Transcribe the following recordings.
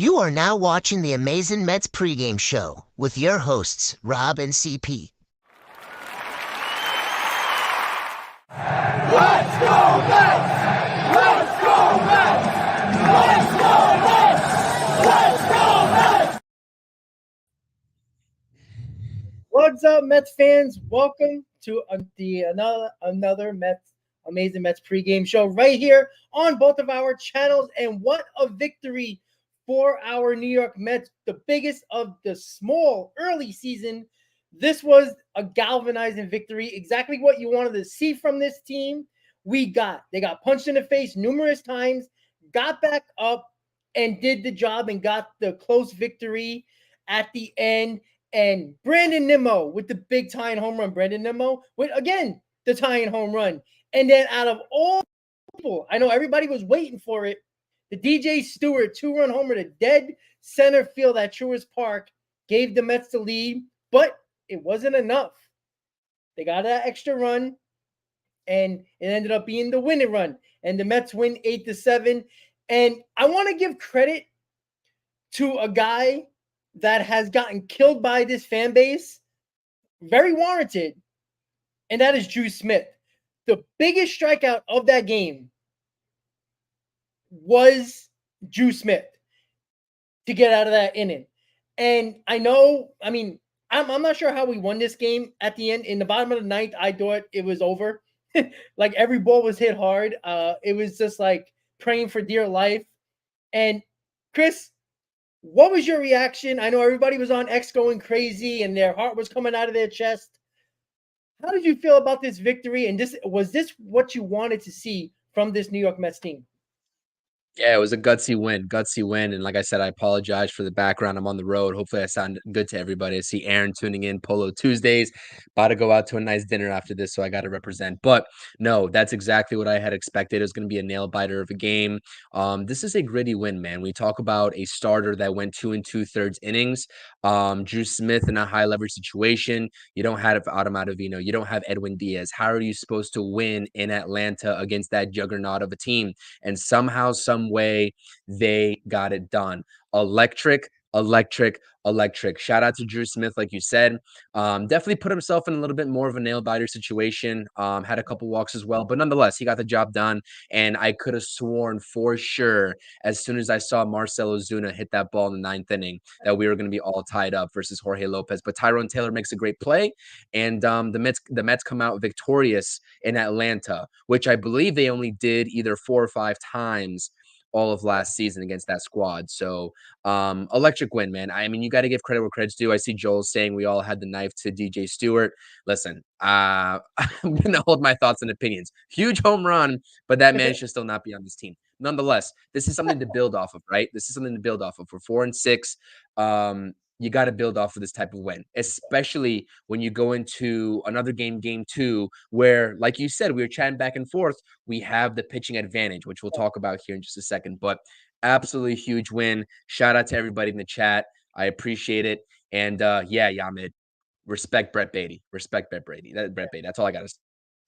You are now watching the Amazin Mets Pregame Show with your hosts, Rob and CP. Let's go Mets! Let's go Mets! Let's go Mets! Let's go Mets! What's up, Mets fans? Welcome to another Amazin Mets Pregame Show right here on both of our channels. And what a victory for our New York Mets, the biggest of the small early season. This was a galvanizing victory, exactly what you wanted to see from this team. They got punched in the face numerous times, got back up and did the job and got the close victory at the end. And Brandon Nimmo with the big tying home run. Brandon Nimmo with, again, the tying home run. And then out of all people, I know everybody was waiting for it, the DJ Stewart 2-run homer to dead center field at Truist Park gave the Mets the lead, but it wasn't enough. They got that extra run, and it ended up being the winning run. And the Mets win 8-7. And I want to give credit to a guy that has gotten killed by this fan base, very warranted, and that is Drew Smith. The biggest strikeout of that game was Drew Smith to get out of that inning. And I'm not sure how we won this game at the end. In the bottom of the ninth, I thought it was over. Like every ball was hit hard. It was just like praying for dear life. And Chris, what was your reaction? I know everybody was on X going crazy and their heart was coming out of their chest. How did you feel about this victory? And was this what you wanted to see from this New York Mets team? Yeah, it was a gutsy win. And like I said, I apologize for the background. I'm on the road. Hopefully I sound good to everybody. I see Aaron tuning in, Polo Tuesdays, about to go out to a nice dinner after this, so I got to represent. But no, that's exactly what I had expected. It was going to be a nail biter of a game. This is a gritty win, man. We talk about a starter that went 2 2/3 innings. Drew Smith in a high leverage situation. You don't have Adam Ottavino. You don't have Edwin Diaz. How are you supposed to win in Atlanta against that juggernaut of a team? And somehow, some way, they got it done. Electric. Shout out to Drew Smith, like you said. Definitely put himself in a little bit more of a nail biter situation. Had a couple walks as well, but nonetheless, he got the job done. And I could have sworn for sure, as soon as I saw Marcell Ozuna hit that ball in the ninth inning, that we were going to be all tied up versus Jorge Lopez. But Tyrone Taylor makes a great play, and the Mets come out victorious in Atlanta, which I believe they only did either 4 or 5 times all of last season against that squad. So electric win, man. I mean, you got to give credit where credit's due. I see Joel saying we all had the knife to DJ Stewart. Listen, I'm going to hold my thoughts and opinions. Huge home run, but that man should still not be on this team. Nonetheless, this is something to build off of, right? This is something to build off of. For 4-6, you got to build off of this type of win, especially when you go into another game 2, where, like you said, we were chatting back and forth. We have the pitching advantage, which we'll talk about here in just a second. But absolutely huge win. Shout out to everybody in the chat. I appreciate it. And yeah, Yamid, respect Brett Batty. Respect Brett Batty. That's all I got to say.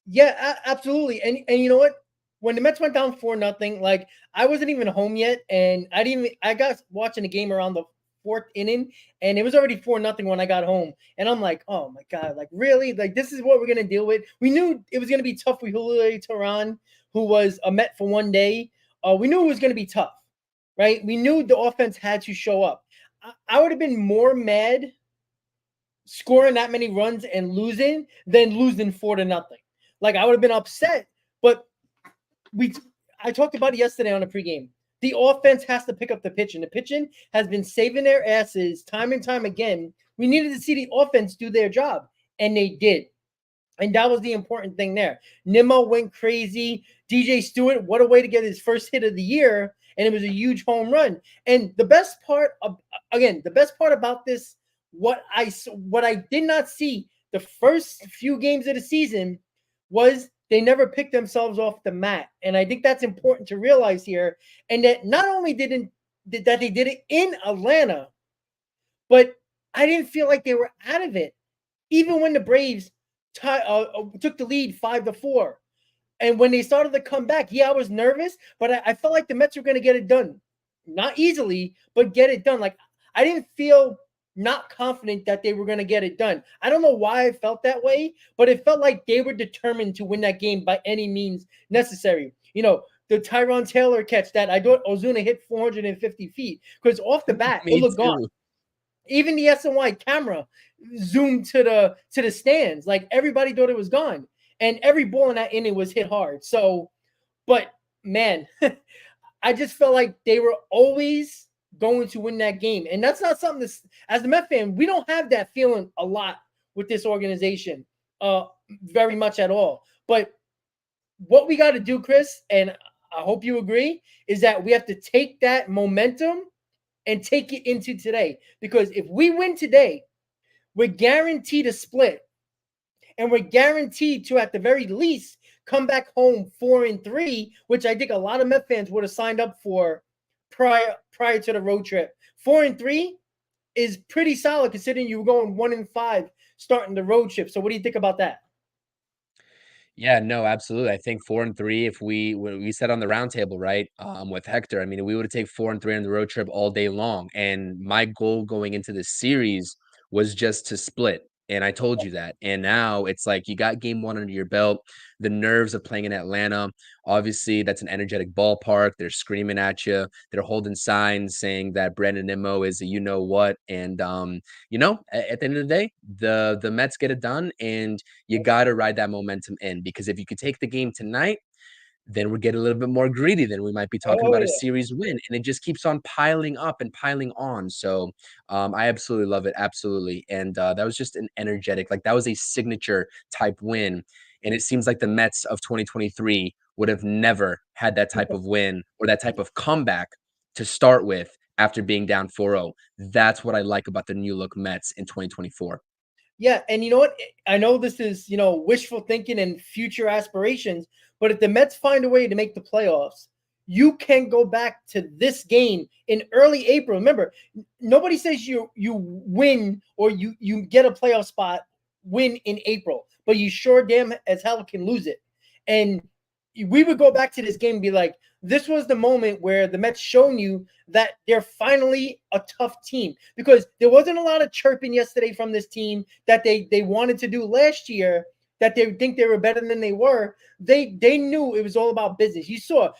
Yeah, absolutely. And you know what? When the Mets went down 4-0, like I wasn't even home yet, and I got watching the game around the 4th inning, and it was already 4-0 when I got home. And I'm like, oh my God, like really? Like this is what we're gonna deal with. We knew it was gonna be tough with Julio Teheran, who was a Met for one day. We knew it was gonna be tough, right? We knew the offense had to show up. I would have been more mad scoring that many runs and losing than losing 4-0. Like I would have been upset, but I talked about it yesterday on the pregame. The offense has to pick up the pitching. The pitching has been saving their asses time and time again. We needed to see the offense do their job, and they did. And that was the important thing there. Nimmo went crazy. DJ Stewart, what a way to get his first hit of the year, and it was a huge home run. And the best part about this, what I did not see the first few games of the season was they never picked themselves off the mat. And I think that's important to realize here. And that not only did they did it in Atlanta, but I didn't feel like they were out of it. Even when the Braves took the lead 5-4. And when they started to come back, yeah, I was nervous, but I felt like the Mets were going to get it done. not easily, but get it done. Like, I didn't feel not confident that they were going to get it done. I don't know why I felt that way, but it felt like they were determined to win that game by any means necessary. The Tyron Taylor catch that I thought Ozuna hit 450 feet, because off the bat, it Me looked gone. too. Even the SNY camera zoomed to the stands. Like, everybody thought it was gone. And every ball in that inning was hit hard. So, but man, I just felt like they were always going to win that game. And that's not something that's, as a Met fan, we don't have that feeling a lot with this organization, very much at all. But what we got to do, Chris, and I hope you agree, is that we have to take that momentum and take it into today. Because if we win today, we're guaranteed a split. And we're guaranteed to, at the very least, come back home 4-3, which I think a lot of Met fans would have signed up for prior to the road trip. 4-3 is pretty solid considering you were going 1-5 starting the road trip. So what do you think about that? Yeah, no, absolutely. I think 4-3, if when we said on the roundtable, right, with Hector, I mean, we would have taken 4-3 on the road trip all day long. And my goal going into this series was just to split. And I told you that. And now it's like you got game one under your belt, the nerves of playing in Atlanta. Obviously, that's an energetic ballpark. They're screaming at you. They're holding signs saying that Brandon Nimmo is a you know what. And at the end of the day, the Mets get it done, and you got to ride that momentum in, because if you could take the game tonight, then we're getting a little bit more greedy. Then we might be talking Oh, about a yeah. series win, and it just keeps on piling up and piling on. So I absolutely love it. Absolutely. And that was just an energetic, like that was a signature type win. And it seems like the Mets of 2023 would have never had that type of win or that type of comeback to start with after being down 4-0. That's what I like about the new look Mets in 2024. Yeah, and you know what? I know this is, wishful thinking and future aspirations, but if the Mets find a way to make the playoffs, you can go back to this game in early April. Remember, nobody says you win or you get a playoff spot win in April, but you sure damn as hell can lose it. And we would go back to this game and be like, this was the moment where the Mets shown you that they're finally a tough team, because there wasn't a lot of chirping yesterday from this team that they wanted to do last year, that they think they were better than they were. They knew it was all about business. You saw,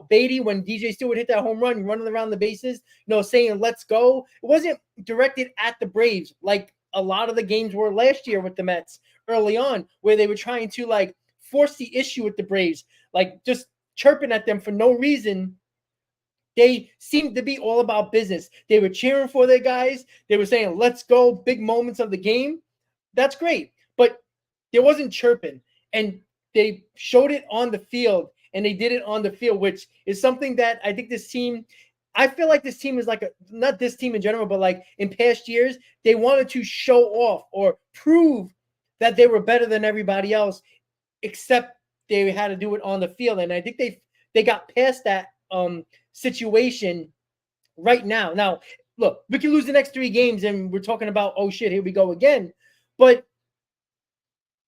Batty, when DJ Stewart hit that home run, running around the bases, saying, let's go. It wasn't directed at the Braves like a lot of the games were last year with the Mets early on, where they were trying to like force the issue with the Braves, like just chirping at them for no reason. They seemed to be all about business. They were cheering for their guys. They were saying, let's go, big moments of the game. That's great. But there wasn't chirping. And they showed it on the field, and they did it on the field, which is something that I think this team, I feel like this team is like not this team in general, but like in past years, they wanted to show off or prove that they were better than everybody else, except they had to do it on the field. And I think they got past that situation right now. Now, look, we can lose the next 3 games and we're talking about, oh shit, here we go again. But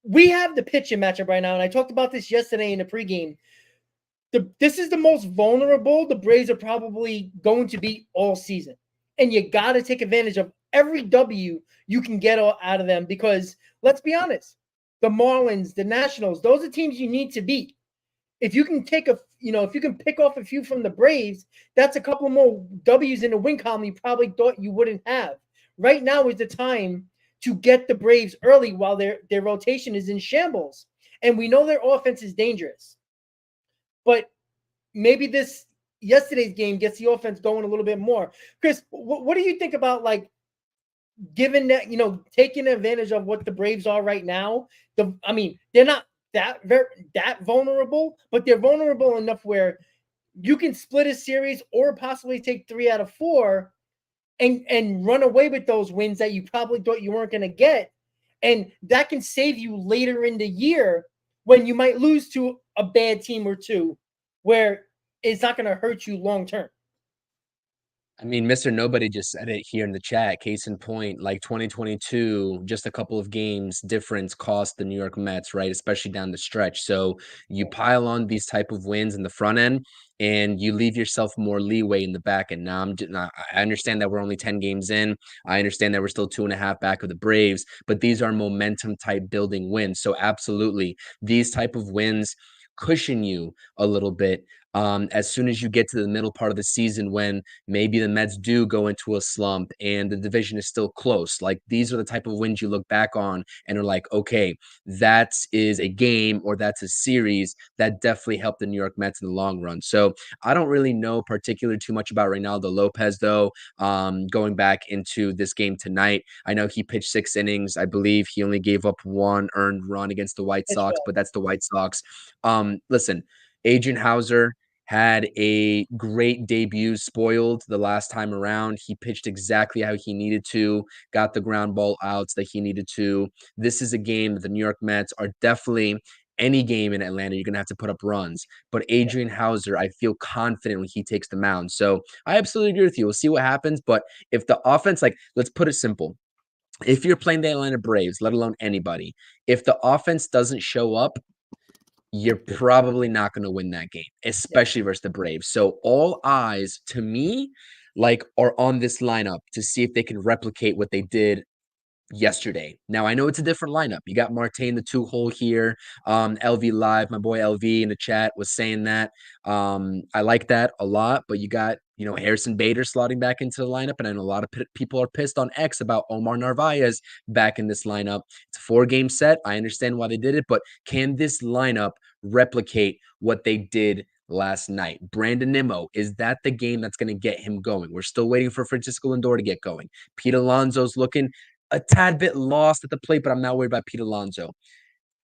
we have the pitching matchup right now, and I talked about this yesterday in the pregame. This is the most vulnerable the Braves are probably going to be all season. And you got to take advantage of every W you can get out of them, because let's be honest, the Marlins, the Nationals, those are teams you need to beat. If you can take if you can pick off a few from the Braves, that's a couple more W's in the win column you probably thought you wouldn't have. Right now is the time to get the Braves early while their rotation is in shambles. And we know their offense is dangerous. But maybe yesterday's game gets the offense going a little bit more. Chris, what do you think about, like, given that, taking advantage of what the Braves are right now? They're not that vulnerable, but they're vulnerable enough where you can split a series or possibly take 3 out of 4 and run away with those wins that you probably thought you weren't going to get. And that can save you later in the year when you might lose to a bad team or two, where it's not going to hurt you long term. I mean, Mr. Nobody just said it here in the chat. Case in point, like 2022, just a couple of games difference cost the New York Mets, right? Especially down the stretch. So you pile on these type of wins in the front end and you leave yourself more leeway in the back end. Now, I understand that we're only 10 games in. I understand that we're still 2.5 back of the Braves, but these are momentum type building wins. So absolutely, these type of wins cushion you a little bit as soon as you get to the middle part of the season when maybe the Mets do go into a slump and the division is still close. Like these are the type of wins you look back on and are like, okay, that is a game or that's a series that definitely helped the New York Mets in the long run. So I don't really know particularly too much about Reynaldo Lopez though. Going back into this game tonight, I know he pitched 6 innings. I believe he only gave up 1 earned run against the White Pitch Sox, well. but that's the White Sox. Listen, Adrian Hauser had a great debut, spoiled the last time around. He pitched exactly how he needed to, got the ground ball outs that he needed to. This is a game that the New York Mets are definitely any game in Atlanta, you're going to have to put up runs. But Adrian Hauser, I feel confident when he takes the mound. So I absolutely agree with you. We'll see what happens. But if the offense, like, let's put it simple. If you're playing the Atlanta Braves, let alone anybody, if the offense doesn't show up, you're probably not going to win that game, Yeah. especially versus the Braves. So all eyes to me like are on this lineup to see if they can replicate what they did yesterday. Now I know it's a different lineup. You got Marte in the 2 hole here. LV Live, my boy LV in the chat was saying that. I like that a lot, but you got, Harrison Bader slotting back into the lineup. And I know a lot of people are pissed on X about Omar Narvaez back in this lineup. It's a 4-game set. I understand why they did it, but can this lineup replicate what they did last night? Brandon Nimmo, is that the game that's going to get him going? We're still waiting for Francisco Lindor to get going. Pete Alonso's looking a tad bit lost at the plate, but I'm not worried about Pete Alonso.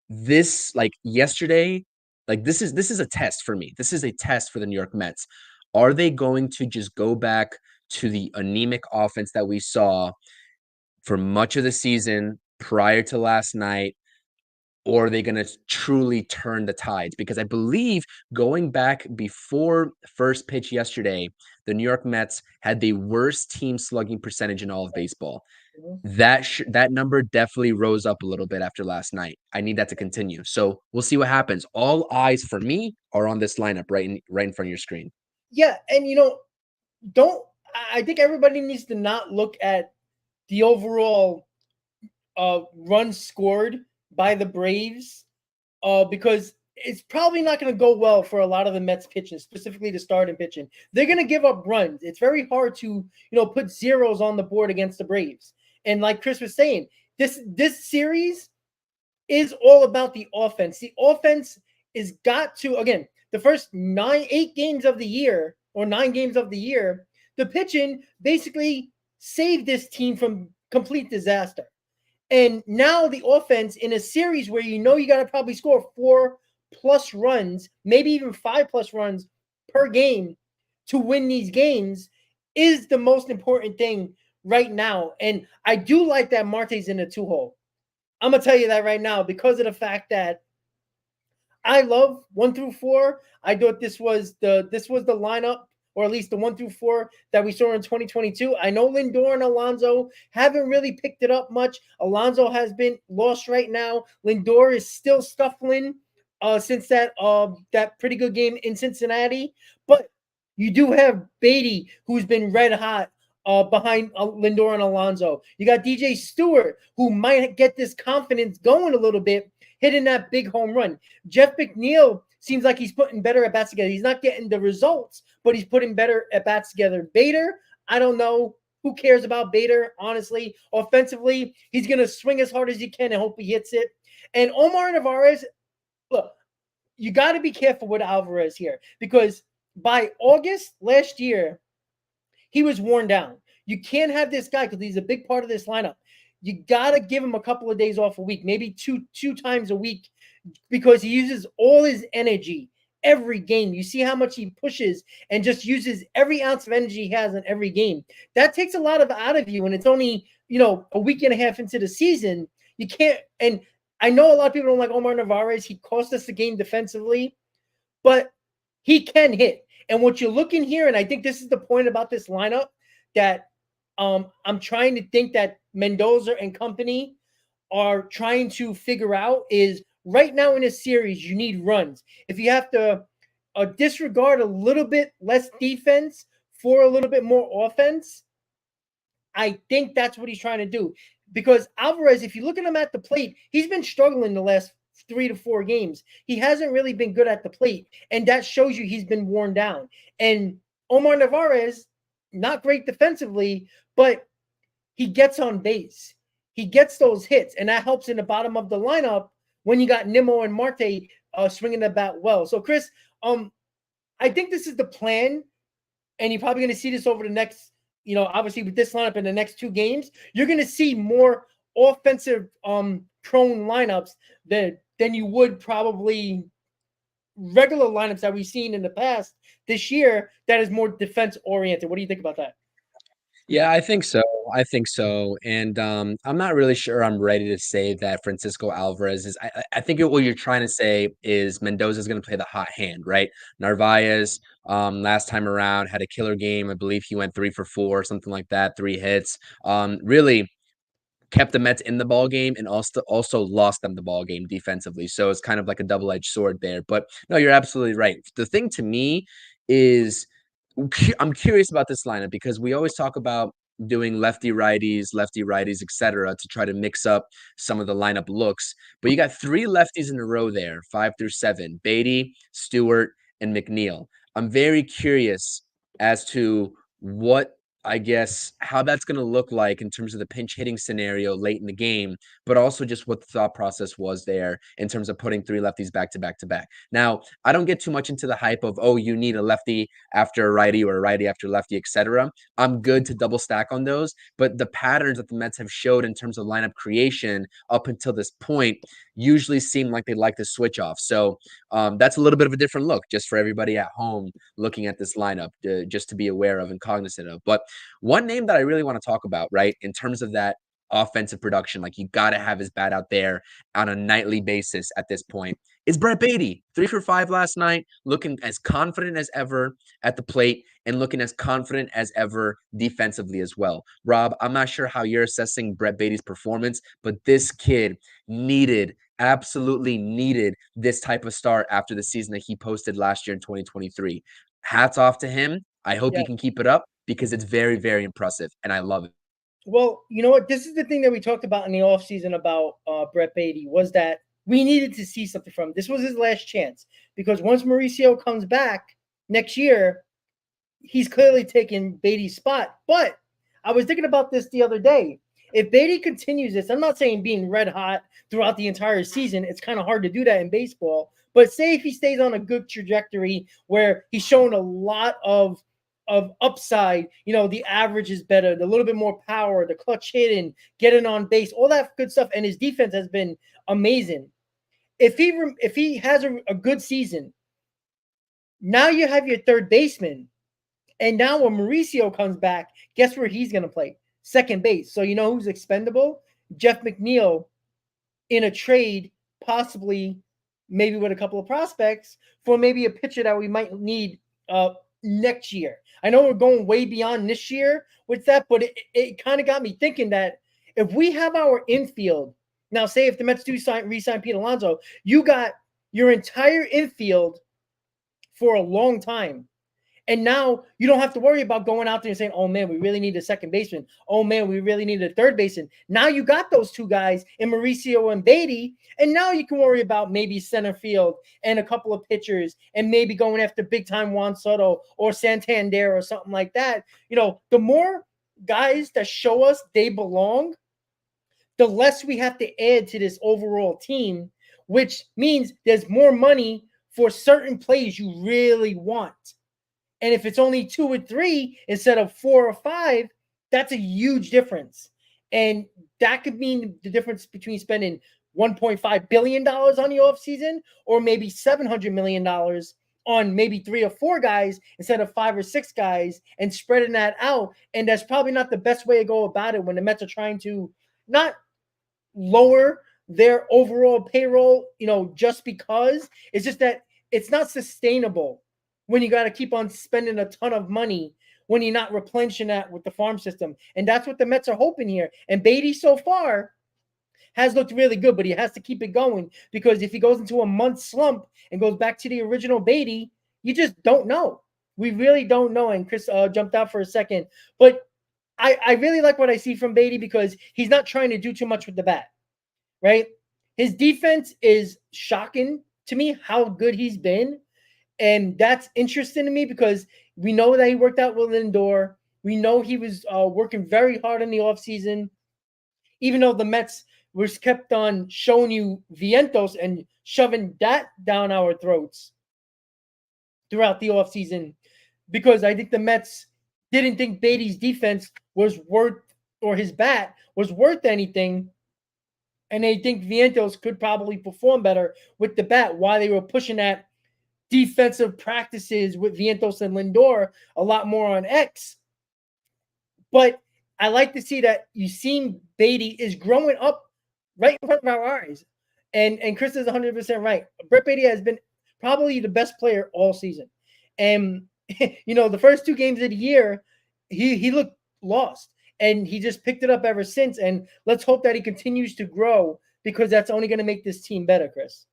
This, like yesterday, like this is a test for me. This is a test for the New York Mets. Are they going to just go back to the anemic offense that we saw for much of the season prior to last night? Or are they going to truly turn the tides? Because I believe going back before first pitch yesterday, the New York Mets had the worst team slugging percentage in all of baseball. Mhm. That number definitely rose up a little bit after last night. I need that to continue. So we'll see what happens. All eyes for me are on this lineup right in front of your screen. Yeah, and don't I think everybody needs to not look at the overall runs scored by the Braves because it's probably not going to go well for a lot of the Mets pitching, specifically the starting pitching. They're going to give up runs. It's very hard to put zeros on the board against the Braves. And like Chris was saying, this series is all about the offense. The offense is got to, again, the first 8 games of the year or 9 games of the year, the pitching basically saved this team from complete disaster. And now the offense in a series where you got to probably score 4+ runs, maybe even 5+ runs per game to win these games is the most important thing right now. And I do like that Marte's in a 2-hole. I'm gonna tell you that right now because of the fact that I love 1 through 4. I thought this was the lineup, or at least the 1 through 4 that we saw in 2022. I know Lindor and Alonso haven't really picked it up much. Alonso has been lost right now. Lindor is still scuffling since that pretty good game in Cincinnati. But you do have Batty, who's been red hot behind Lindor and Alonso. You got DJ Stewart, who might get this confidence going a little bit, hitting that big home run. Jeff McNeil seems like he's putting better at bats together. He's not getting the results, but he's putting better at bats together. Bader, I don't know. Who cares about Bader, honestly? Offensively, he's going to swing as hard as he can and hope he hits it. And Omar Narvaez, look, you got to be careful with Alvarez here because by August last year, he was worn down. You can't have this guy because he's a big part of this lineup. You got to give him a couple of days off a week, maybe two times a week, because he uses all his energy every game. You see how much he pushes and just uses every ounce of energy he has in every game. That takes a lot out of you, and it's only a week and a half into the season. You can't. And I know a lot of people don't like Omar Narvaez. He cost us the game defensively, but he can hit. And what you're looking here, and I think this is the point about this lineup, that I'm trying to think that Mendoza and company are trying to figure out is right now in a series, you need runs. If you have to disregard a little bit less defense for a little bit more offense, I think that's what he's trying to do. Because Alvarez, if you look at him at the plate, he's been struggling the last 3 to 4 games. He hasn't really been good at the plate, and that shows you he's been worn down. And Omar Narvaez, not great defensively, but he gets on base. He gets those hits, and that helps in the bottom of the lineup when you got Nimmo and Marte swinging the bat well. So, Chris, I think this is the plan, and you're probably going to see this over the next, obviously with this lineup in the next 2 games, you're going to see more offensive prone lineups than you would probably regular lineups that we've seen in the past this year that is more defense oriented. What do you think about that? Yeah, I think so. I think so. And I'm not really sure I'm ready to say that Francisco Alvarez is. I think what you're trying to say is Mendoza is going to play the hot hand, right? Narvaez, last time around, had a killer game. I believe he went 3 for 4, something like that, 3 hits. Really kept the Mets in the ball game and also lost them the ball game defensively. So it's kind of like a double-edged sword there. But no, you're absolutely right. The thing to me is I'm curious about this lineup because we always talk about doing lefty righties, etc., to try to mix up some of the lineup looks. But you got 3 lefties in a row there, 5 through 7, Batty, Stewart, and McNeil. I'm very curious as to what how that's going to look like in terms of the pinch hitting scenario late in the game, but also just what the thought process was there in terms of putting 3 lefties back to back to back. Now, I don't get too much into the hype of, oh, you need a lefty after a righty or a righty after lefty, etc. I'm good to double stack on those, but the patterns that the Mets have showed in terms of lineup creation up until this point usually seem like they like to switch off. So that's a little bit of a different look just for everybody at home looking at this lineup, just to be aware of and cognizant of. But one name that I really want to talk about, right, in terms of that offensive production, like you got to have his bat out there on a nightly basis at this point, is Brett Batty. 3 for 5 last night, looking as confident as ever at the plate and looking as confident as ever defensively as well. Rob, I'm not sure how you're assessing Brett Batty's performance, but this kid absolutely needed this type of start after the season that he posted last year in 2023. Hats off to him. I hope he can keep it up because it's very, very impressive, and I love it. Well, you know what? This is the thing that we talked about in the offseason about Brett Batty was that we needed to see something from him. This was his last chance because once Mauricio comes back next year, he's clearly taking Batty's spot. But I was thinking about this the other day. If Batty continues this, I'm not saying being red hot throughout the entire season. It's kind of hard to do that in baseball. But say if he stays on a good trajectory where he's shown a lot of upside, the average is better, the little bit more power, the clutch hitting, getting on base, all that good stuff, and his defense has been amazing. If he has a good season, now you have your third baseman, and now when Mauricio comes back, guess where he's going to play? Second base. So you know who's expendable? Jeff McNeil in a trade, possibly maybe with a couple of prospects for maybe a pitcher that we might need next year. I know we're going way beyond this year with that, but it kind of got me thinking that if we have our infield, now say if the Mets do re-sign Pete Alonso, you got your entire infield for a long time. And now you don't have to worry about going out there and saying, oh, man, we really need a second baseman. Oh, man, we really need a third baseman. Now you got those 2 guys in Mauricio and Batty, and now you can worry about maybe center field and a couple of pitchers and maybe going after big-time Juan Soto or Santander or something like that. The more guys that show us they belong, the less we have to add to this overall team, which means there's more money for certain plays you really want. And if it's only 2 or 3 instead of 4 or 5, that's a huge difference. And that could mean the difference between spending $1.5 billion on the offseason or maybe $700 million on maybe 3 or 4 guys instead of 5 or 6 guys and spreading that out. And that's probably not the best way to go about it when the Mets are trying to not lower their overall payroll, just because. It's just that it's not sustainable when you got to keep on spending a ton of money when you're not replenishing that with the farm system. And that's what the Mets are hoping here. And Batty so far has looked really good, but he has to keep it going, because if he goes into a month slump and goes back to the original Batty, you just don't know. We really don't know. And Chris jumped out for a second, but I really like what I see from Batty, because he's not trying to do too much with the bat, right? His defense is shocking to me, how good he's been. And that's interesting to me, because we know that he worked out with Lindor. We know he was working very hard in the offseason, even though the Mets was kept on showing you Vientos and shoving that down our throats throughout the offseason, because I think the Mets didn't think Batty's defense was worth, or his bat was worth anything. And they think Vientos could probably perform better with the bat, while they were pushing that defensive practices with Vientos and Lindor a lot more on X. But I like to see that you seen Batty is growing up right in front of our eyes. And Chris is 100% right. Brett Batty has been probably the best player all season. And, the first 2 games of the year, he looked lost. And he just picked it up ever since. And let's hope that he continues to grow, because that's only going to make this team better, Chris.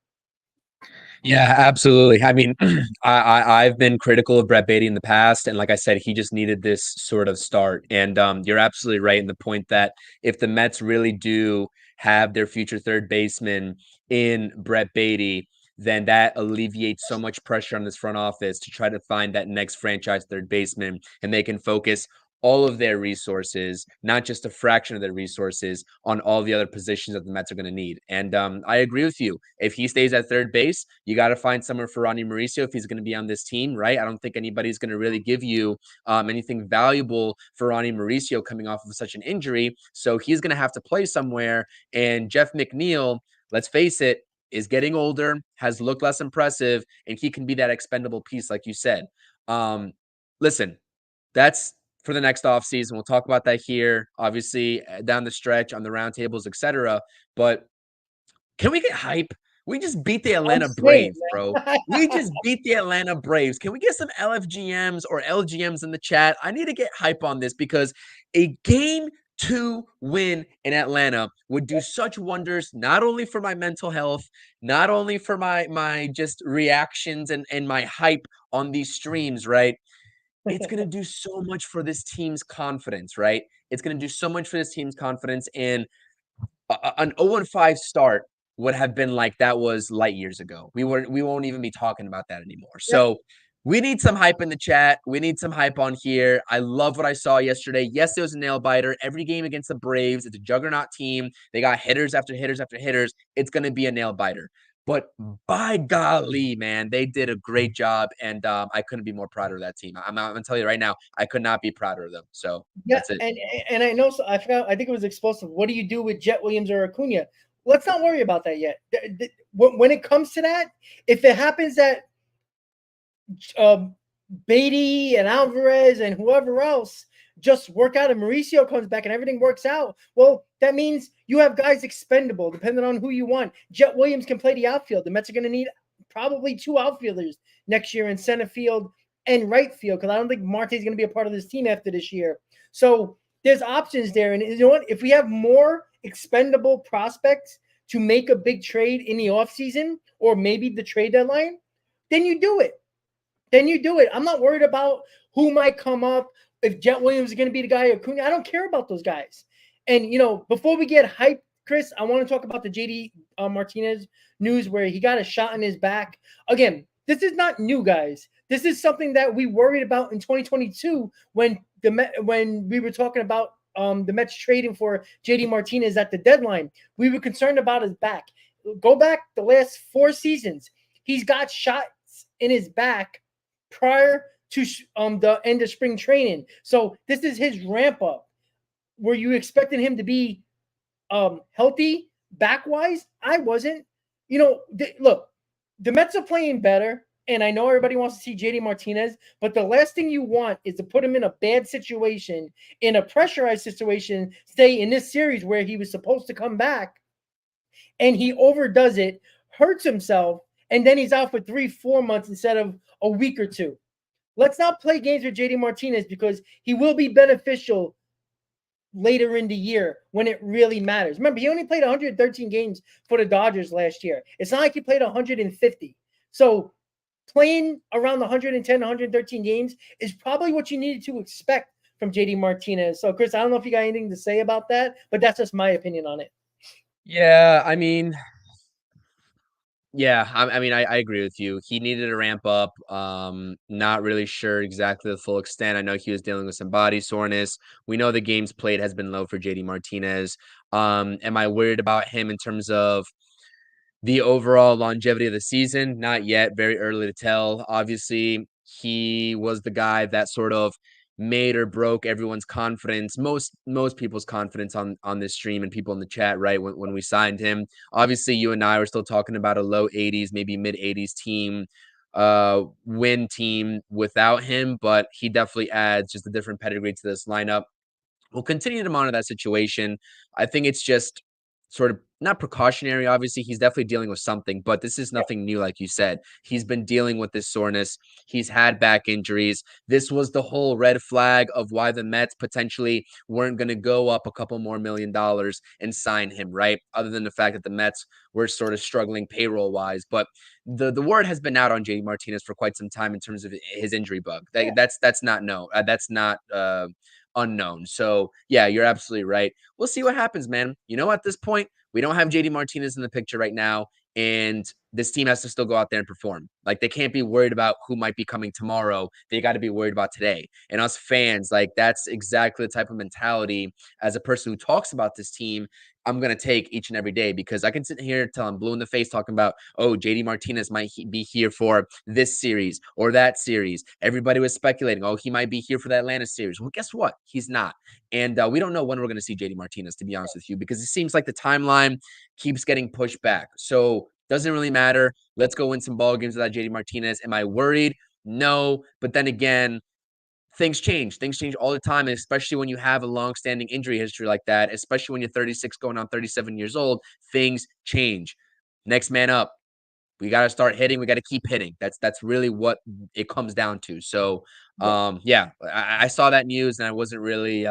Yeah, absolutely. I mean, I've been critical of Brett Batty in the past, and like I said, he just needed this sort of start. And you're absolutely right in the point that if the Mets really do have their future third baseman in Brett Batty, then that alleviates so much pressure on this front office to try to find that next franchise third baseman, and they can focus all of their resources, not just a fraction of their resources, on all the other positions that the Mets are going to need. And I agree with you. If he stays at third base, you got to find somewhere for Ronnie Mauricio if he's going to be on this team, right? I don't think anybody's going to really give you anything valuable for Ronnie Mauricio coming off of such an injury. So he's going to have to play somewhere. And Jeff McNeil, let's face it, is getting older, has looked less impressive, and he can be that expendable piece, like you said. Listen, that's for the next offseason. We'll talk about that here, obviously, down the stretch on the roundtables, etc. But can we get hype? We just beat the Atlanta Braves, bro. We just beat the Atlanta Braves. Can we get some LFGMs or LGMs in the chat? I need to get hype on this, because a Game 2 win in Atlanta would do such wonders, not only for my mental health, not only for my just reactions and my hype on these streams, right? It's going to do so much for this team's confidence, right? It's going to do so much for this team's confidence. And an 0-5 start would have been like that was light years ago. We won't even be talking about that anymore. So we need some hype in the chat. We need some hype on here. I love what I saw yesterday. Yes, it was a nail biter. Every game against the Braves, it's a juggernaut team. They got hitters after hitters after hitters. It's going to be a nail biter. But by golly, man, they did a great job, and I couldn't be more proud of that team. I'm going to tell you right now, I could not be prouder of them. So that's it. And I know, I forgot, I think it was explosive. What do you do with Jet Williams or Acuna? Let's not worry about that yet. When it comes to that, if it happens that Batty and Alvarez and whoever else just work out and Mauricio comes back and everything works out, well, that means you have guys expendable depending on who you want. Jet Williams can play the outfield. The Mets are going to need probably 2 outfielders next year in center field and right field, because I don't think Martinez is going to be a part of this team after this year. So there's options there. And you know what? If we have more expendable prospects to make a big trade in the offseason, or maybe the trade deadline, then you do it. I'm not worried about who might come up. If Jet Williams is going to be the guy, or Acuna, I don't care about those guys. And, before we get hyped, Chris, I want to talk about the JD Martinez news, where he got a shot in his back. Again, this is not new, guys. This is something that we worried about in 2022 when we were talking about the Mets trading for JD Martinez at the deadline. We were concerned about his back. Go back the last 4 seasons. He's got shots in his back prior to the end of spring training. So this is his ramp up. Were you expecting him to be healthy back-wise? I wasn't. Look, the Mets are playing better, and I know everybody wants to see JD Martinez, but the last thing you want is to put him in a bad situation, in a pressurized situation, stay in this series where he was supposed to come back, and he overdoes it, hurts himself, and then he's out for 3-4 months instead of a week or 2. Let's not play games with JD Martinez because he will be beneficial later in the year when it really matters. Remember, he only played 113 games for the Dodgers last year. It's not like he played 150. So playing around the 110, 113 games is probably what you needed to expect from JD Martinez. So, Chris, I don't know if you got anything to say about that, but that's just my opinion on it. Yeah, I mean, yeah, I agree with you. He needed to ramp up. Not really sure exactly the full extent. I know he was dealing with some body soreness. We know the games played has been low for JD Martinez. Am I worried about him in terms of the overall longevity of the season? Not yet. Very early to tell. Obviously, he was the guy that sort of made or broke everyone's confidence, most people's confidence on this stream and people in the chat, right? When we signed him. Obviously, you and I were still talking about a low 80s, maybe mid 80s team, win team without him, but he definitely adds just a different pedigree to this lineup. We'll continue to monitor that situation. I think it's just sort of not precautionary. Obviously, he's definitely dealing with something, but this is nothing new, like you said. He's been dealing with this soreness. He's had back injuries. This was the whole red flag of why the Mets potentially weren't going to go up a couple more $1 million and sign him, right? Other than the fact that the Mets were sort of struggling payroll wise. But the word has been out on JD Martinez for quite some time in terms of his injury bug. That's not no. That's not unknown. So yeah, you're absolutely right. We'll see what happens, man. You know, at this point, we don't have JD Martinez in the picture right now, and this team has to still go out there and perform. Like, they can't be worried about who might be coming tomorrow. They got to be worried about today. And us fans, like, that's exactly the type of mentality as a person who talks about this team I'm going to take each and every day, because I can sit here till I'm blue in the face talking about, oh, JD Martinez might be here for this series or that series. Everybody was speculating, oh, he might be here for the Atlanta series. Well, guess what? He's not. And we don't know when we're going to see JD Martinez, to be honest with you, because it seems like the timeline keeps getting pushed back. So doesn't really matter. Let's go win some ball games without JD Martinez. Am I worried? No. But then again, things change. Things change all the time, especially when you have a long-standing injury history like that, especially when you're 36 going on 37 years old. Things change. Next man up. We got to start hitting. We got to keep hitting. That's really what it comes down to. So, yeah, I saw that news and I wasn't really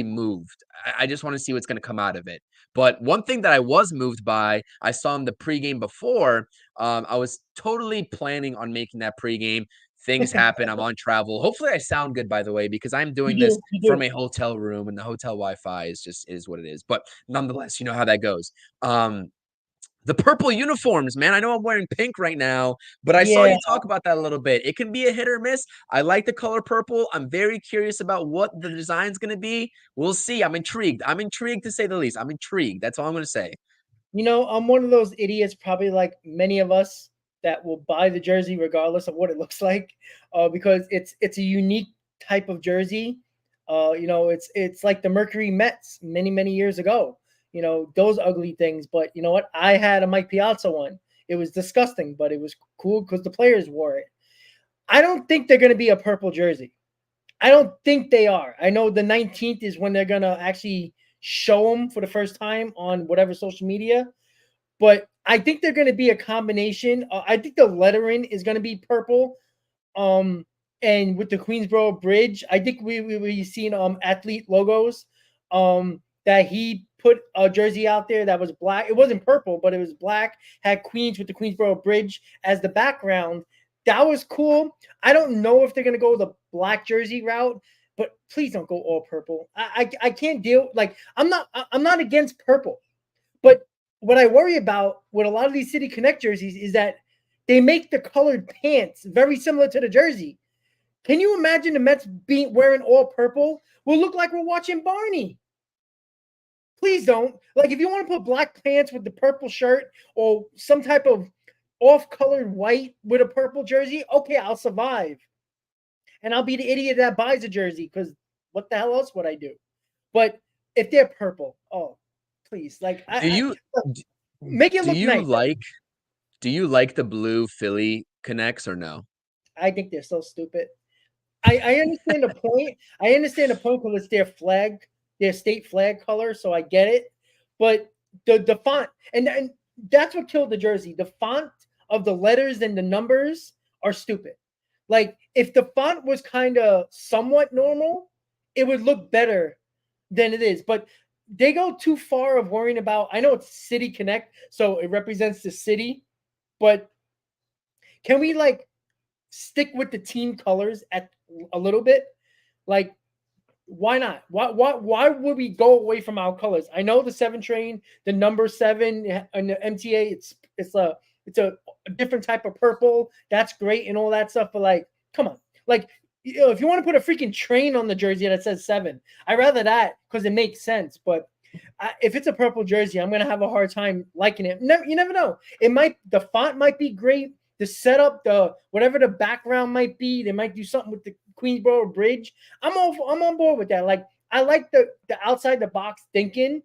moved. I just want to see what's going to come out of it. But one thing that I was moved by, I saw him the pregame before. I was totally planning on making that pregame. Things happen. I'm on travel. Hopefully I sound good, by the way, because I'm doing this from a hotel room and the hotel Wi-Fi is what it is. But nonetheless, you know how that goes. The purple uniforms, man. I know I'm wearing pink right now, but I saw you talk about that a little bit. It can be a hit or miss. I like the color purple. I'm very curious about what the design's going to be. We'll see. I'm intrigued. I'm intrigued, to say the least. I'm intrigued. That's all I'm going to say. You know, I'm one of those idiots, probably like many of us, that will buy the jersey regardless of what it looks like, because it's a unique type of jersey. You know, it's like the Mercury Mets many years ago. You know, those ugly things. But you know what? I had a Mike Piazza one. It was disgusting, but it was cool because the players wore it. I don't think they're going to be a purple jersey. I don't think they are. I know the 19th is when they're going to actually show them for the first time on whatever social media. But I think they're going to be a combination. I think the lettering is going to be purple. And with the Queensboro Bridge, I think we've seen athlete logos. That he put a jersey out there that was black. It wasn't purple, but it was black. Had Queens with the Queensboro Bridge as the background. That was cool. I don't know if they're going to go the black jersey route, but please don't go all purple. I can't deal. Like, I'm not against purple, but what I worry about with a lot of these City Connect jerseys is that they make the colored pants very similar to the jersey. Can you imagine the Mets wearing all purple? We'll look like we're watching Barney. Please don't. Like, if you want to put black pants with the purple shirt or some type of off-colored white with a purple jersey, okay, I'll survive. And I'll be the idiot that buys a jersey, because what the hell else would I do? But if they're purple, oh, please. Like, make it look nice. Do you like the blue Philly connects or no? I think they're so stupid. I understand the point. I understand the point because it's their flag, their state flag color, so I get it. But the font, and that's what killed the jersey. The font of the letters and the numbers are stupid. Like if the font was kind of somewhat normal, it would look better than it is. But they go too far of worrying about. I know it's City Connect, so it represents the city, but can we like stick with the team colors at a little bit? Like, why not? Why would we go away from our colors? I know the 7 train, the number 7 and the MTA, it's a different type of purple. That's great and all that stuff, but like, come on. Like, if you want to put a freaking train on the jersey that says 7, I'd rather that because it makes sense. But if it's a purple jersey, I'm gonna have a hard time liking it. You never know. The font might be great. The setup, the whatever the background might be, they might do something with the Queensboro Bridge. I'm on board with that. Like I like the outside the box thinking,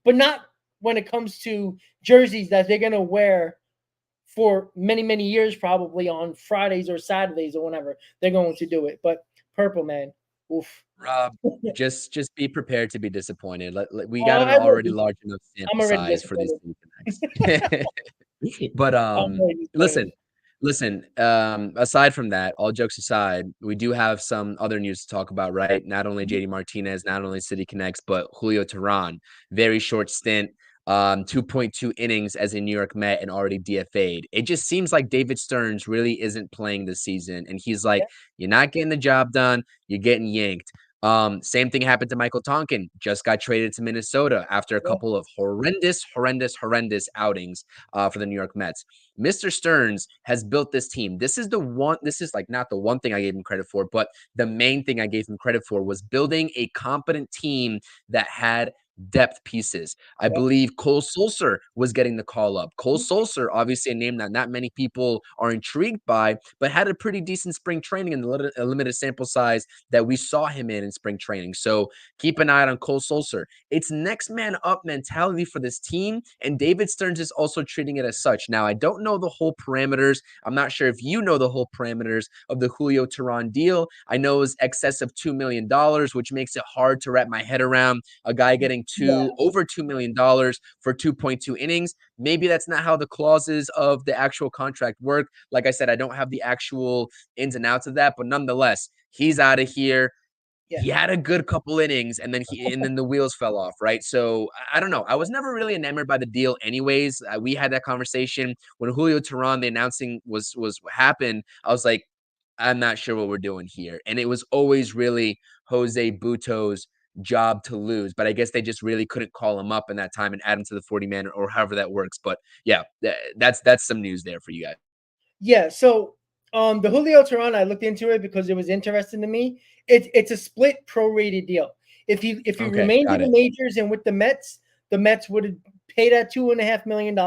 but not when it comes to jerseys that they're gonna wear for many years, probably on Fridays or Saturdays or whenever they're going to do it. But purple, man, oof. Rob, just be prepared to be disappointed. We Oh, got an I will already be. large enough I'm sample already size for these disappointed. connects. But I'm already listen, disappointed. aside from that, all jokes aside, we do have some other news to talk about, right? Not only Mhm. JD Martinez, not only City Connects, but Julio Teheran. Very short stint, 2.2 innings as a New York Met and already DFA'd. It just seems like David Stearns really isn't playing this season. And he's like, Yeah, you're not getting the job done, you're getting yanked. Same thing happened to Michael Talkin. Just got traded to Minnesota after a yeah, couple of horrendous outings for the New York Mets. Mr. Stearns has built this team. This is like not the one thing I gave him credit for, but the main thing I gave him credit for was building a competent team that had depth pieces. I yeah. believe Cole Sulser was getting the call up. Cole Sulser, obviously a name that not many people are intrigued by, but had a pretty decent spring training in the limited sample size that we saw him in spring training. So keep an eye on Cole Sulser. It's next man up mentality for this team, and David Stearns is also treating it as such. Now, I don't know the whole parameters. I'm not sure if you know the whole parameters of the Julio Teheran deal. I know it's excess of $2 million, which makes it hard to wrap my head around a guy getting Yeah. over $2 million for 2.2 innings. Maybe that's not how the clauses of the actual contract work. Like I said, I don't have the actual ins and outs of that, but nonetheless, he's out of here. Yeah. He had a good couple innings and then the wheels fell off, right? So I don't know. I was never really enamored by the deal anyways. We had that conversation when Julio Teheran, the announcing was happened. I was like, I'm not sure what we're doing here. And it was always really Jose Buto's job to lose. But I guess they just really couldn't call him up in that time and add him to the 40-man or however that works. But yeah, that's some news there for you guys. Yeah. So the Julio Teheran, I looked into it because it was interesting to me. It's a split prorated deal. If he Okay, remained in got the it. majors and with the Mets would have paid that $2.5 million,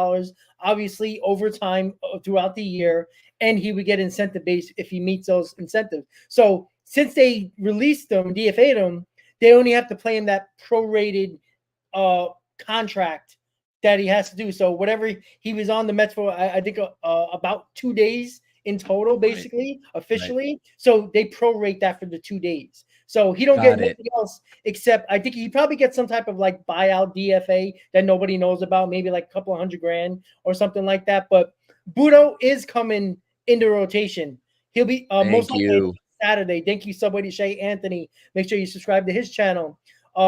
obviously over time throughout the year, and he would get incentive base if he meets those incentives. So since they released him, DFA'd him, they only have to play him that prorated uh contract that he has to do. So whatever he was on the Mets for, I think about 2 days in total, Right, basically right. officially. So they prorate that for the 2 days. So he don't get Got it. nothing else except I think he probably gets some type of like buyout DFA that nobody knows about, maybe like a couple of $100,000 or something like that. But Budo is coming into rotation. He'll be most Thank likely you. Saturday. Thank you, Subway to Shay Anthony. Make sure you subscribe to his channel.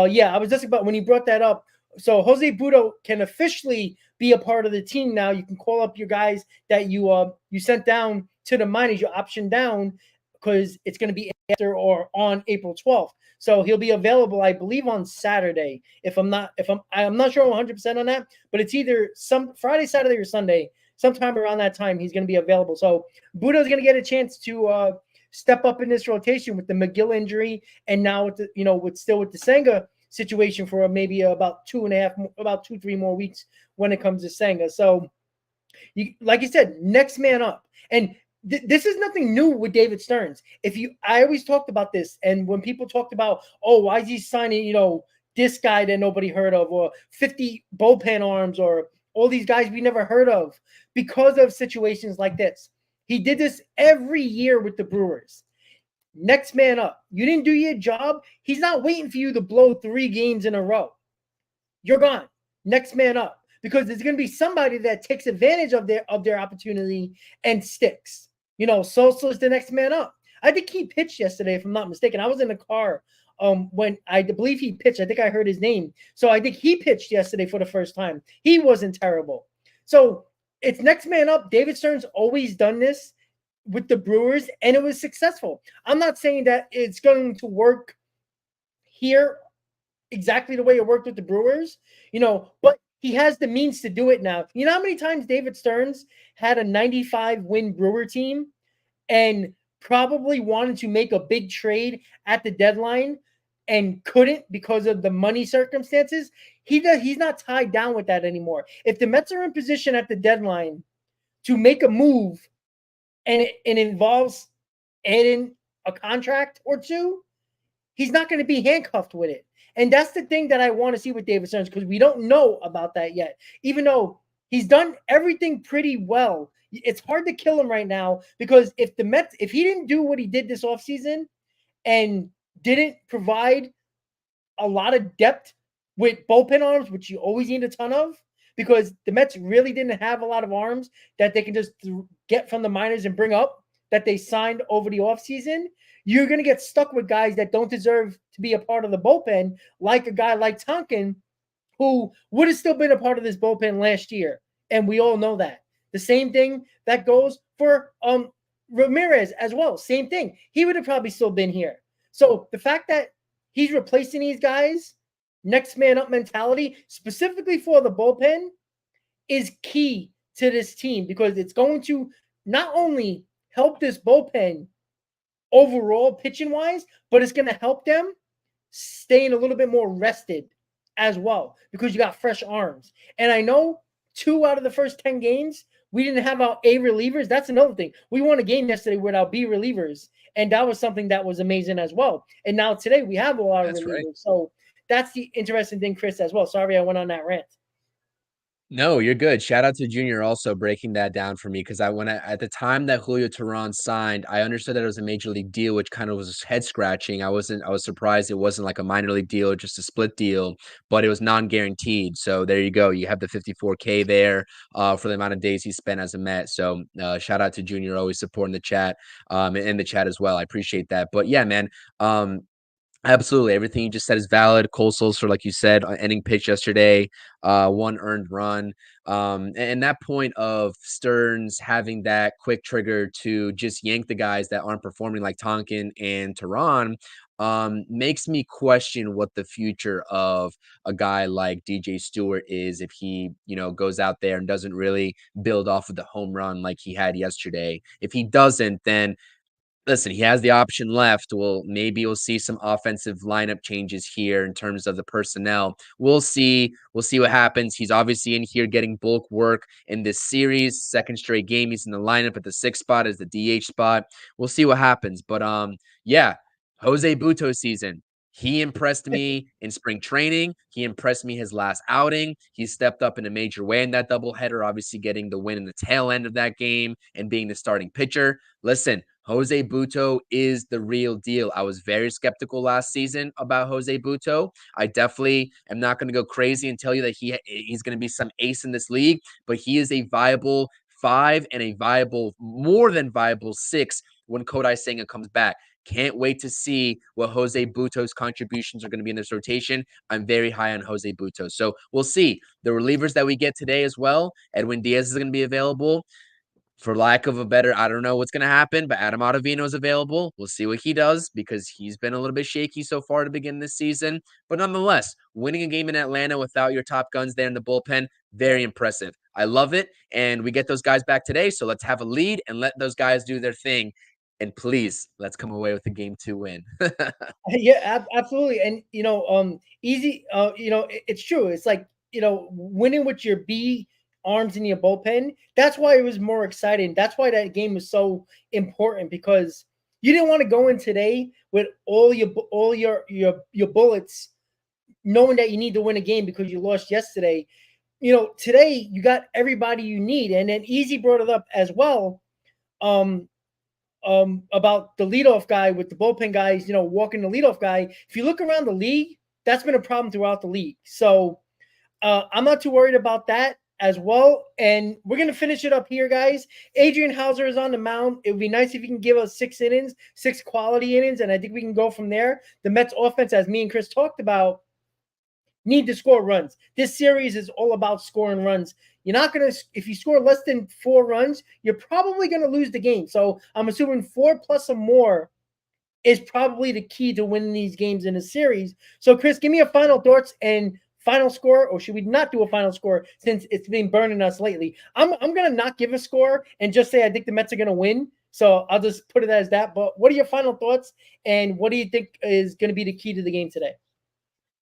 Yeah, I was just about when he brought that up. So Jose Budo can officially be a part of the team now. You can call up your guys that you sent down to the minors, your option down, because it's going to be after or on April 12th. So he'll be available, I believe, on Saturday. I'm not sure 100% on that, but it's either some Friday, Saturday, or Sunday. Sometime around that time, he's going to be available. So Budo's going to get a chance to step up in this rotation with the McGill injury, and now with the Senga situation for maybe about 2-3 more weeks when it comes to Senga. So, like you said, next man up, and this is nothing new with David Stearns. I always talked about this, and when people talked about, oh, why is he signing, this guy that nobody heard of, or 50 bullpen arms, or all these guys we never heard of, because of situations like this. He did this every year with the Brewers. Next man up. You didn't do your job. He's not waiting for you to blow 3 games in a row. You're gone. Next man up. Because there's going to be somebody that takes advantage of their opportunity and sticks. Sosa is the next man up. I think he pitched yesterday, if I'm not mistaken. I was in the car when I believe he pitched. I think I heard his name. So I think he pitched yesterday for the first time. He wasn't terrible. So it's next man up. David Stern's always done this with the Brewers, and it was successful. I'm not saying that it's going to work here exactly the way it worked with the Brewers, but he has the means to do it now. You know how many times David Stearns had a 95 win Brewer team and probably wanted to make a big trade at the deadline and couldn't because of the money circumstances? He's not tied down with that anymore. If the Mets are in position at the deadline to make a move and it involves adding a contract or two, he's not going to be handcuffed with it. And that's the thing that I want to see with David Stearns, because we don't know about that yet. Even though he's done everything pretty well, it's hard to kill him right now, because if he didn't do what he did this offseason and didn't provide a lot of depth with bullpen arms, which you always need a ton of, because the Mets really didn't have a lot of arms that they can just get from the minors and bring up that they signed over the offseason, you're going to get stuck with guys that don't deserve to be a part of the bullpen, like a guy like Talkin, who would have still been a part of this bullpen last year. And we all know that. The same thing that goes for Ramirez as well. Same thing. He would have probably still been here. So the fact that he's replacing these guys, next man up mentality, specifically for the bullpen, is key to this team, because it's going to not only help this bullpen overall pitching wise, but it's going to help them staying a little bit more rested as well, because you got fresh arms. And I know 2 out of the first 10 games, we didn't have our A relievers. That's another thing. We won a game yesterday with our B relievers, and that was something that was amazing as well. And now today we have a lot of relievers. Right. So that's the interesting thing, Chris, as well. Sorry I went on that rant. No, you're good. Shout out to Junior also breaking that down for me, because at the time that Julio Teheran signed, I understood that it was a major league deal, which kind of was head scratching. I was surprised it wasn't like a minor league deal, just a split deal, but it was non-guaranteed. So there you go. You have the $54K there for the amount of days he spent as a Met. So shout out to Junior, always supporting the chat and the chat as well. I appreciate that. But yeah, man. Absolutely. Everything you just said is valid. Cole Sulser, like you said, ending pitch yesterday, 1 earned run. And that point of Stearns having that quick trigger to just yank the guys that aren't performing, like Tonkin and Teheran, makes me question what the future of a guy like DJ Stewart is if he, goes out there and doesn't really build off of the home run like he had yesterday. If he doesn't, then listen, he has the option left. Well, maybe we'll see some offensive lineup changes here in terms of the personnel. We'll see. We'll see what happens. He's obviously in here getting bulk work in this series. Second straight game, he's in the lineup at the 6th spot as the DH spot. We'll see what happens. But yeah, Jose Butto season. He impressed me in spring training. He impressed me his last outing. He stepped up in a major way in that doubleheader, obviously getting the win in the tail end of that game and being the starting pitcher. Listen, Jose Butto is the real deal. I was very skeptical last season about Jose Butto. I definitely am not going to go crazy and tell you that he's going to be some ace in this league, but he is a viable 5 and a viable, more than viable 6 when Kodai Senga comes back. Can't wait to see what Jose Butto's contributions are going to be in this rotation. I'm very high on Jose Butto. So we'll see. The relievers that we get today as well, Edwin Diaz is going to be available. For lack of a better, I don't know what's going to happen, but Adam Ottavino is available. We'll see what he does, because he's been a little bit shaky so far to begin this season. But nonetheless, winning a game in Atlanta without your top guns there in the bullpen, very impressive. I love it. And we get those guys back today. So let's have a lead and let those guys do their thing. And please, let's come away with a Game 2 win. Yeah, absolutely. And, easy, it's true. It's like, winning with your B arms in your bullpen. That's why it was more exciting. That's why that game was so important, because you didn't want to go in today with all your bullets, knowing that you need to win a game because you lost yesterday. Today you got everybody you need. And then Easy brought it up as well. About the leadoff guy with the bullpen guys, walking the leadoff guy. If you look around the league, that's been a problem throughout the league. So I'm not too worried about that as well. And we're going to finish it up here, guys. Adrian Hauser is on the mound. It would be nice if he can give us 6 innings, 6 quality innings, and I think we can go from there. The Mets offense, as me and Chris talked about, need to score runs. This series is all about scoring runs. You're not going to, if you score less than 4 runs, you're probably going to lose the game. So I'm assuming 4 plus or more is probably the key to winning these games in a series. So, Chris, give me your final thoughts and final score, or should we not do a final score since it's been burning us lately? I'm going to not give a score and just say I think the Mets are going to win. So I'll just put it as that. But what are your final thoughts, and what do you think is going to be the key to the game today?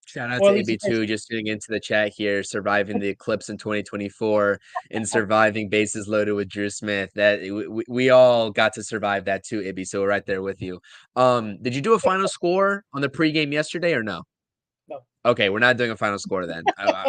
Shout out to AB2 just tuning into the chat here, surviving the eclipse in 2024 and surviving bases loaded with Drew Smith. That we all got to survive that too, Ibby. So we're right there with you. Did you do a final score on the pregame yesterday or no? No. Okay, we're not doing a final score then.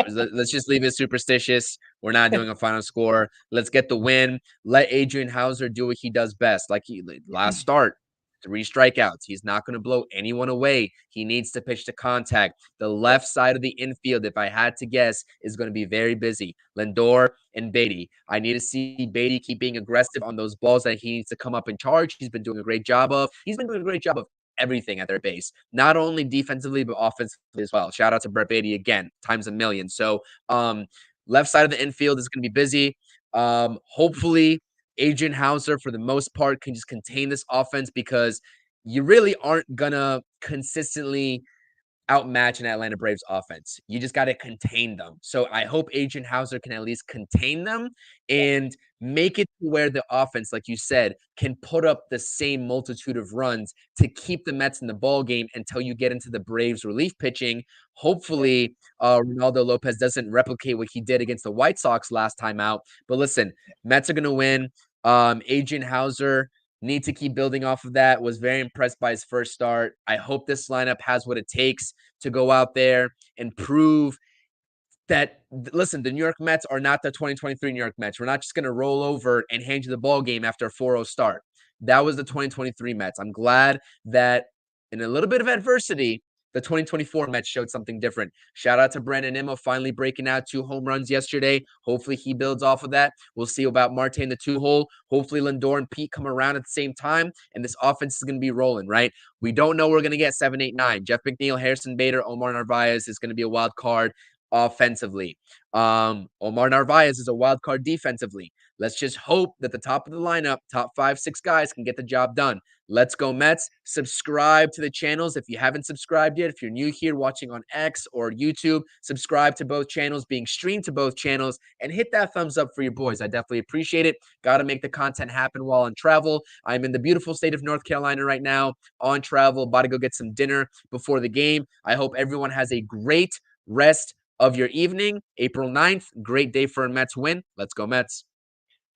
Let's just leave it superstitious. We're not doing a final score. Let's get the win. Let Adrian Hauser do what he does best. Like last start, 3 strikeouts. He's not going to blow anyone away. He needs to pitch to contact. The left side of the infield, if I had to guess, is going to be very busy. Lindor and Batty. I need to see Batty keep being aggressive on those balls that he needs to come up and charge. He's been doing a great job of. He's been doing a great job of everything at their base, not only defensively, but offensively as well. Shout out to Brett Batty again, times a million. So left side of the infield is going to be busy. Hopefully, Adrian Hauser, for the most part, can just contain this offense because you really aren't going to consistently outmatch an Atlanta Braves offense. You just got to contain them. So I hope Adrian Hauser can at least contain them and make it to where the offense, like you said, can put up the same multitude of runs to keep the Mets in the ball game until you get into the Braves relief pitching. Hopefully, Ronaldo Lopez doesn't replicate what he did against the White Sox last time out. But listen, Mets are going to win. Adrian Hauser, need to keep building off of that. Was very impressed by his first start. I hope this lineup has what it takes to go out there and prove that, listen, the New York Mets are not the 2023 New York Mets. We're not just going to roll over and hand you the ball game after a 4-0 start. That was the 2023 Mets. I'm glad that in a little bit of adversity, the 2024 Mets showed something different. Shout out to Brandon Nimmo finally breaking out 2 home runs yesterday. Hopefully he builds off of that. We'll see about Marte in the 2-hole. Hopefully Lindor and Pete come around at the same time, and this offense is going to be rolling, right? We don't know we're going to get 7, 8, 9. Jeff McNeil, Harrison Bader, Omar Narvaez is going to be a wild card offensively. Omar Narvaez is a wild card defensively. Let's just hope that the top of the lineup, top 5, 6 guys can get the job done. Let's go Mets. Subscribe to the channels if you haven't subscribed yet. If you're new here watching on X or YouTube, subscribe to both channels, being streamed to both channels, and hit that thumbs up for your boys. I definitely appreciate it. Got to make the content happen while on travel. I'm in the beautiful state of North Carolina right now, on travel, about to go get some dinner before the game. I hope everyone has a great rest of your evening. April 9th, great day for a Mets win. Let's go Mets.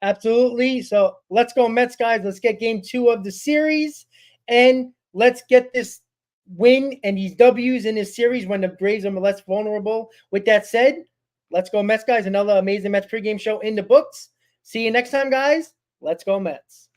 Absolutely. So let's go Mets, guys. Let's get game 2 of the series, and let's get this win and these W's in this series when the Braves are less vulnerable. With that said, let's go Mets, guys. Another Amazing Mets pregame show in the books. See you next time, guys. Let's go Mets.